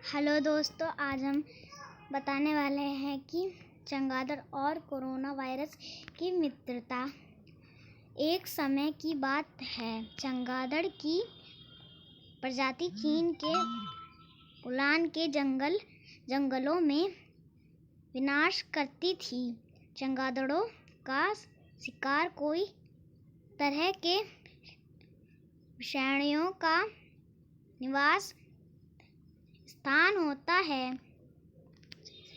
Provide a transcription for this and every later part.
Hello दोस्तों, आज हम बताने वाले हैं कि चमगादड़ और कोरोना वायरस की मित्रता। एक समय की बात है, चमगादड़ की प्रजाति चीन के उलान के जंगलों में विनाश करती थी। चमगादड़ों का शिकार कोई तरह के विषाणुओं का निवास स्थान होता है,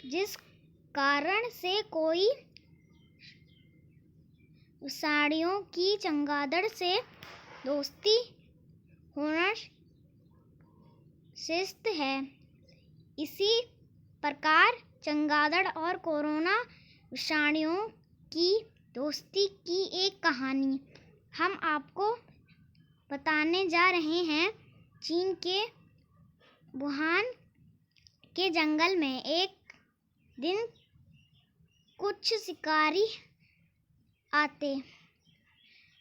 जिस कारण से कोई विषाणुओं की चमगादड़ से दोस्ती होना शिष्ट है। इसी प्रकार चमगादड़ और कोरोना विषाणुओं की दोस्ती की एक कहानी हम आपको बताने जा रहे हैं। चीन के वुहान के जंगल में एक दिन कुछ शिकारी आते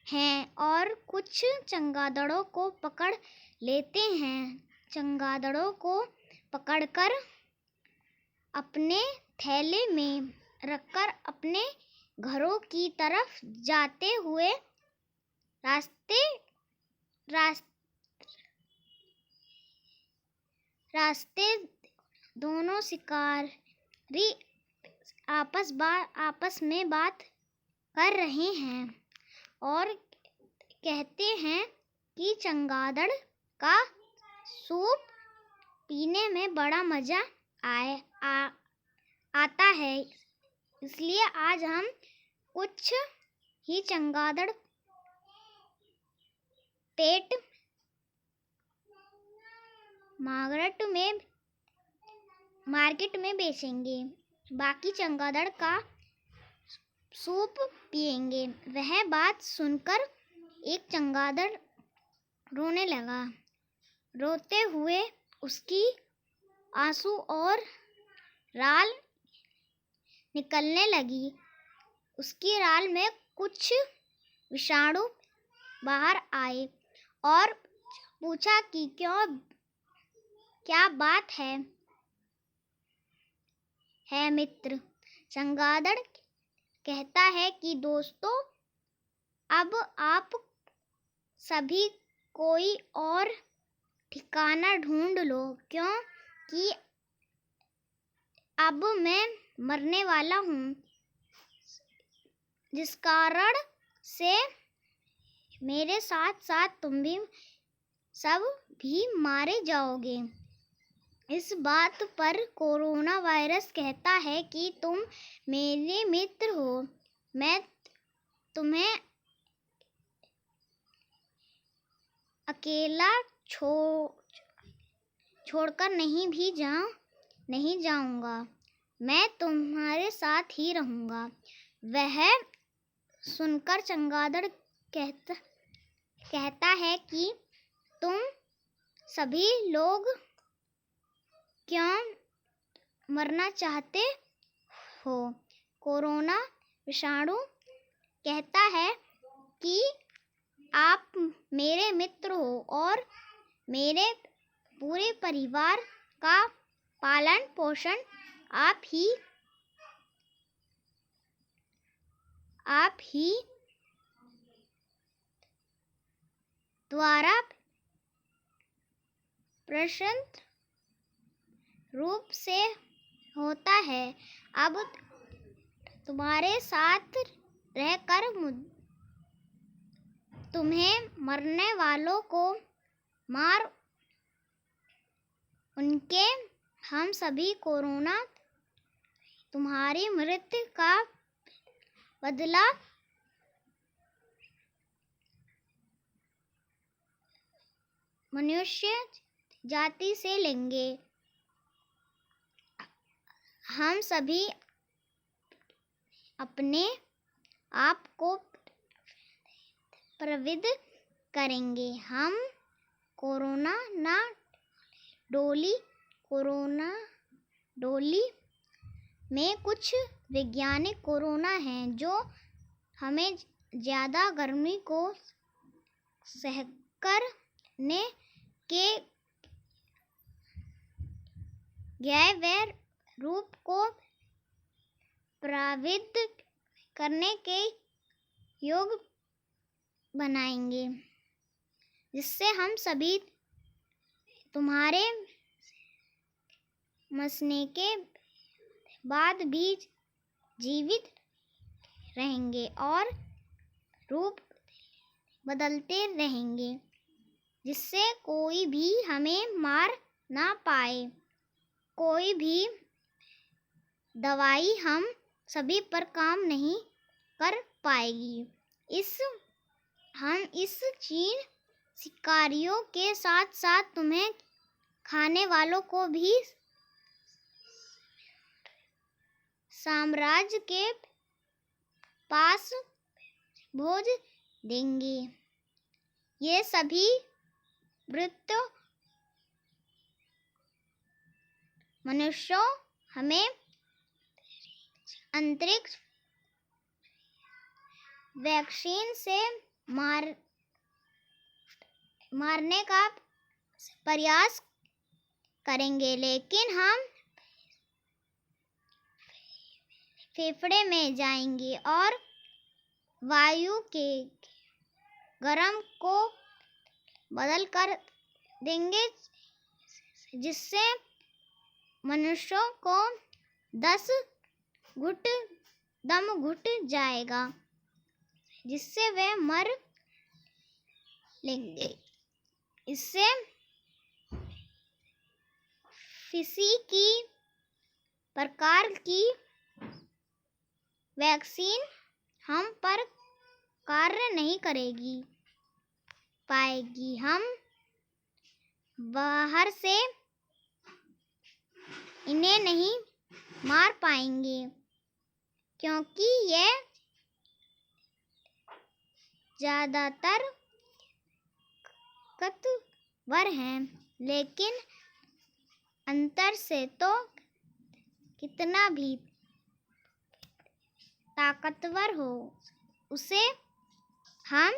हैं और कुछ चमगादड़ों को पकड़ लेते हैं। चमगादड़ों को पकड़कर अपने थैले में रखकर अपने घरों की तरफ जाते हुए रास्ते दोनों शिकारी आपस में बात कर रहे हैं और कहते हैं कि चमगादड़ का सूप पीने में बड़ा मजा आता है, इसलिए आज हम कुछ ही चमगादड़ पेट मार्केट में बेचेंगे, बाकी चमगादड़ का सूप पिएंगे। वह बात सुनकर एक चमगादड़ रोने लगा। रोते हुए उसकी आंसू और राल निकलने लगी। उसकी राल में कुछ विषाणु बाहर आए और पूछा कि क्या बात है मित्र। चमगादड़ कहता है कि दोस्तों, अब आप सभी कोई और ठिकाना ढूंढ लो, क्योंकि अब मैं मरने वाला हूँ, जिस कारण से मेरे साथ साथ तुम भी सब भी मारे जाओगे। इस बात पर कोरोना वायरस कहता है कि तुम मेरे मित्र हो, मैं तुम्हें अकेला छोड़कर नहीं जाऊंगा, मैं तुम्हारे साथ ही रहूंगा। वह सुनकर चमगादड़ कहता है कि तुम सभी लोग क्यों मरना चाहते हो। कोरोना विषाणु कहता है कि आप मेरे मित्र हो और मेरे पूरे परिवार का पालन पोषण आप ही द्वारा प्रशस्त रूप से होता है। अब तुम्हारे साथ रहकर तुम्हें मरने वालों को मार उनके हम सभी कोरोना तुम्हारी मृत्यु का बदला मनुष्य जाति से लेंगे। हम सभी अपने आप को प्रविध करेंगे। हम कोरोना डोली में कुछ वैज्ञानिक कोरोना हैं जो हमें ज़्यादा गर्मी को सहकर ने के ज्ञेय व रूप को प्रवृत्त करने के योग बनाएंगे, जिससे हम सभी तुम्हारे मरने के बाद भी जीवित रहेंगे और रूप बदलते रहेंगे, जिससे कोई भी हमें मार ना पाए। कोई भी दवाई हम सभी पर काम नहीं कर पाएगी। हम इस चीन शिकारियों के साथ साथ तुम्हें खाने वालों को भी साम्राज्य के पास भोज देंगे। ये सभी वृत्त मनुष्यों हमें अंतरिक्ष वैक्सीन से मारने का प्रयास करेंगे, लेकिन हम फेफड़े में जाएंगे और वायु के गर्म को बदल कर देंगे, जिससे मनुष्यों को 10 घुट दम घुट जाएगा, जिससे वे मर लेंगे। इससे किसी की प्रकार की वैक्सीन हम पर कार्य नहीं पाएगी। हम बाहर से इन्हें नहीं मार पाएंगे, क्योंकि ये ज्यादातर ताकतवर हैं, लेकिन अंतर से तो कितना भी ताकतवर हो, उसे हम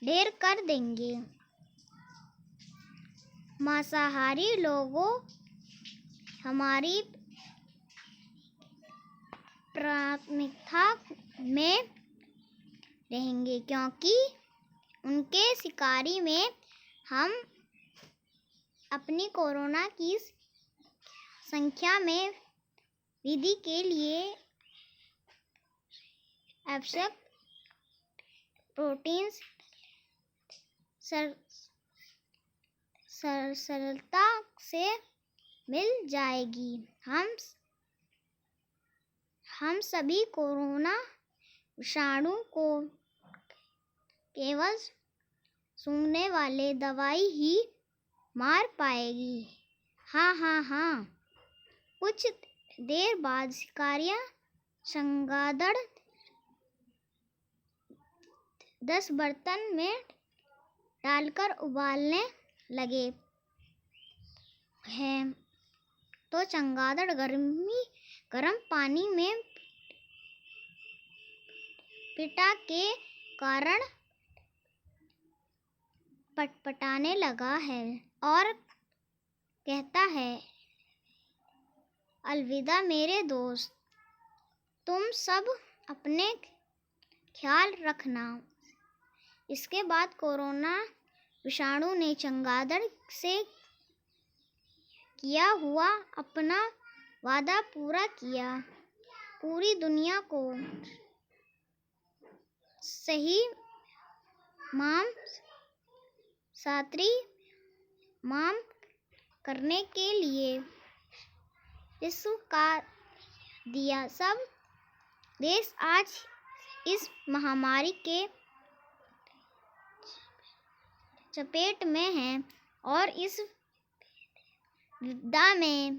ढेर कर देंगे। मांसाहारी लोगों हमारी प्राथमिकता में रहेंगे, क्योंकि उनके शिकारी में हम अपनी कोरोना की संख्या में वृद्धि के लिए आवश्यक प्रोटीन सरलता से मिल जाएगी। हम सभी कोरोना विषाणु को केवल सूंघने वाले दवाई ही मार पाएगी। हाँ। कुछ देर बाद शिकारियां चमगादड़ 10 बर्तन में डालकर उबालने लगे हैं, तो चमगादड़ गर्म पानी में पिटा के कारण पटपटाने लगा है और कहता है, अलविदा मेरे दोस्त, तुम सब अपने ख्याल रखना। इसके बाद कोरोना विषाणु ने चमगादड़ से किया हुआ अपना वादा पूरा किया। पूरी दुनिया को सही माम करने के लिए विश्व का दिया। सब देश आज इस महामारी के चपेट में हैं और इस विपदा में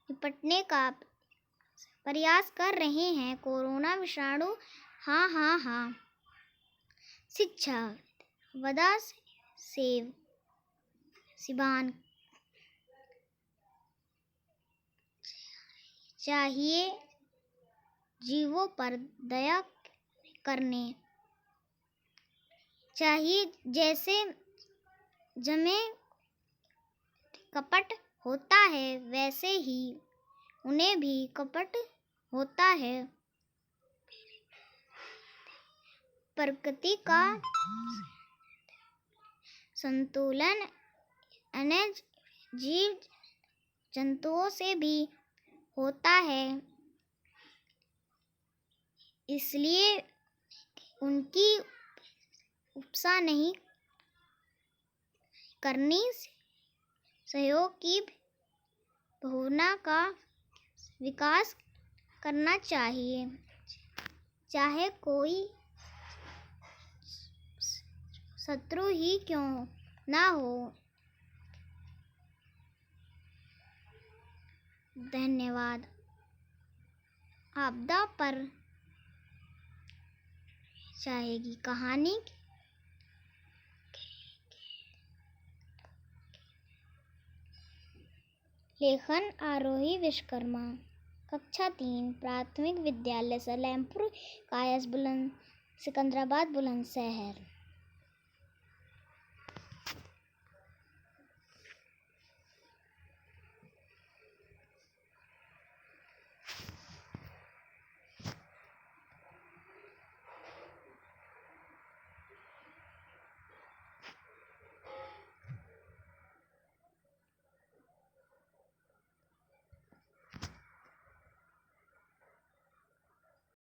निपटने का प्रयास कर रहे हैं। कोरोना विषाणु हाँ। शिक्षा वदा सेव सिबान चाहिए, जीवों पर दया करने चाहिए, जैसे जमे कपट होता है, वैसे ही उन्हें भी कपट होता है। प्रकृति का संतुलन अन्य जीव जंतुओं से भी होता है, इसलिए उनकी उपेक्षा नहीं करनी। सहयोग की भावना का विकास करना चाहिए, चाहे कोई शत्रु ही क्यों ना हो। धन्यवाद। आपदा पर चाहेगी कहानी। लेखन आरोही विश्वकर्मा, कक्षा 3, प्राथमिक विद्यालय सलेमपुर, कायस बुलंद, सिकंदराबाद बुलंदशहर।